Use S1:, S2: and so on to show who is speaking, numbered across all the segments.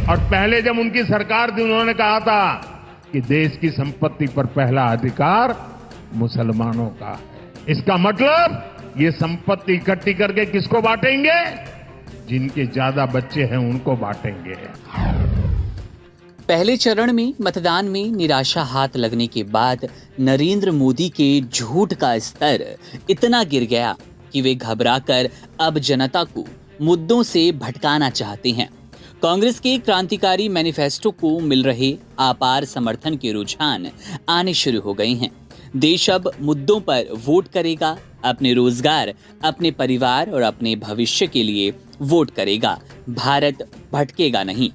S1: और पहले जब उनकी सरकार थी उन्होंने कहा था कि देश की संपत्ति पर पहला अधिकार मुसलमानों का है। इसका मतलब ये संपत्ति इकट्ठी करके किसको बांटेंगे? जिनके ज्यादा बच्चे हैं उनको बांटेंगे।
S2: पहले चरण में मतदान में निराशा हाथ लगने के बाद नरेंद्र मोदी के झूठ का स्तर इतना गिर गया कि वे घबराकर अब जनता को मुद्दों से भटकाना चाहते हैं। कांग्रेस के क्रांतिकारी मैनिफेस्टो को मिल रहे अपार समर्थन के रुझान आने शुरू हो गए हैं। देश अब मुद्दों पर वोट करेगा, अपने रोजगार, अपने परिवार और अपने भविष्य के लिए वोट करेगा। भारत भटकेगा नहीं।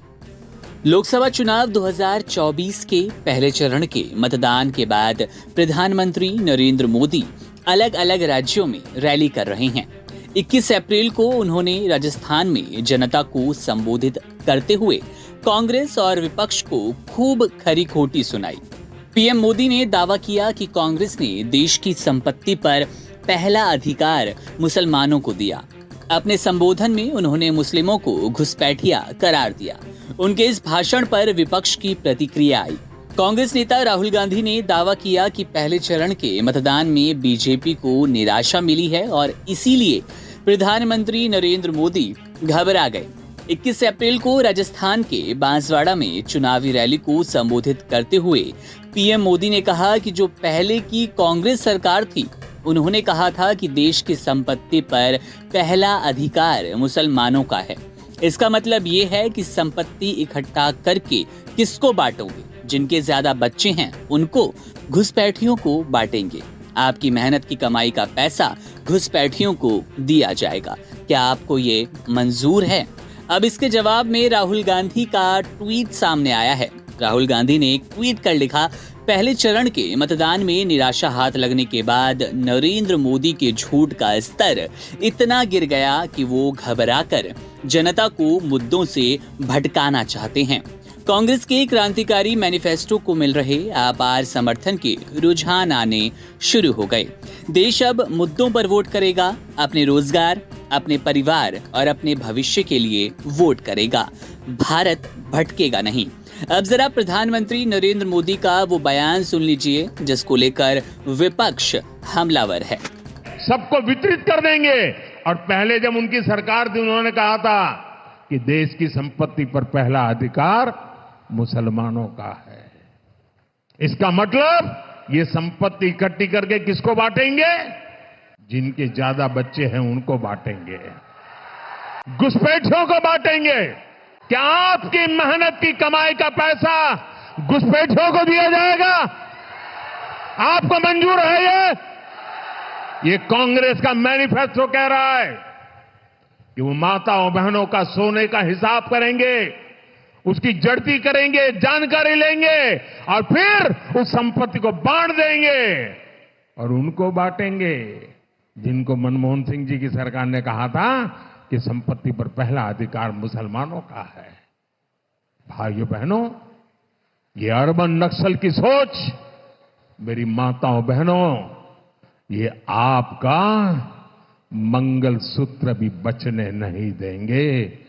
S2: लोकसभा चुनाव 2024 के पहले चरण के मतदान के बाद प्रधानमंत्री नरेंद्र मोदी अलग अलग राज्यों में रैली कर रहे हैं। 21 अप्रैल को उन्होंने राजस्थान में जनता को संबोधित करते हुए कांग्रेस और विपक्ष को खूब खरी खोटी सुनाई। पीएम मोदी ने दावा किया कि कांग्रेस ने देश की संपत्ति पर पहला अधिकार मुसलमानों को दिया। अपने संबोधन में उन्होंने मुस्लिमों को घुसपैठिया करार दिया। उनके इस भाषण पर विपक्ष की प्रतिक्रिया आई। कांग्रेस नेता राहुल गांधी ने दावा किया कि पहले चरण के मतदान में बीजेपी को निराशा मिली है और इसीलिए प्रधानमंत्री नरेंद्र मोदी घबरा गए। 21 अप्रैल को राजस्थान के बांसवाड़ा में चुनावी रैली को संबोधित करते हुए पीएम मोदी ने कहा कि जो पहले की कांग्रेस सरकार थी, उन्होंने कहा था कि देश की संपत्ति पर पहला अधिकार मुसलमानों का है। इसका मतलब ये है कि संपत्ति इकट्ठा करके किसको बांटोगे? जिनके ज्यादा बच्चे हैं उनको, घुसपैठियों को बांटेंगे। आपकी मेहनत की कमाई का पैसा घुसपैठियों को दिया जाएगा। क्या आपको ये मंजूर है? अब इसके जवाब में राहुल गांधी का ट्वीट सामने आया है। राहुल गांधी ने एक ट्वीट कर लिखा, पहले चरण के मतदान में निराशा हाथ लगने के बाद नरेंद्र मोदी के झूठ का स्तर इतना गिर गया कि वो घबराकर जनता को मुद्दों से भटकाना चाहते हैं। कांग्रेस के क्रांतिकारी मैनिफेस्टो को मिल रहे अपार समर्थन के रुझान आने शुरू हो गए। देश अब मुद्दों पर वोट करेगा, अपने रोजगार, अपने परिवार और अपने भविष्य के लिए वोट करेगा। भारत भटकेगा नहीं। अब जरा प्रधानमंत्री नरेंद्र मोदी का वो बयान सुन लीजिए जिसको लेकर विपक्ष हमलावर है।
S1: सबको वितरित कर देंगे। और पहले जब उनकी सरकार थी उन्होंने कहा था कि देश की संपत्ति पर पहला अधिकार मुसलमानों का है। इसका मतलब ये संपत्ति इकट्ठी करके किसको बांटेंगे? जिनके ज्यादा बच्चे हैं उनको बांटेंगे, घुसपैठियों को बांटेंगे। क्या आपकी मेहनत की कमाई का पैसा घुसपैठियों को दिया जाएगा? आपको मंजूर है ये कांग्रेस का मैनिफेस्टो कह रहा है कि वो माताओं बहनों का सोने का हिसाब करेंगे, उसकी जड़ती करेंगे, जानकारी लेंगे और फिर उस संपत्ति को बांट देंगे और उनको बांटेंगे जिनको मनमोहन सिंह जी की सरकार ने कहा था कि संपत्ति पर पहला अधिकार मुसलमानों का है। भाइयों बहनों, ये अर्बन नक्सल की सोच, मेरी माताओं बहनों, ये आपका मंगलसूत्र भी बचने नहीं देंगे।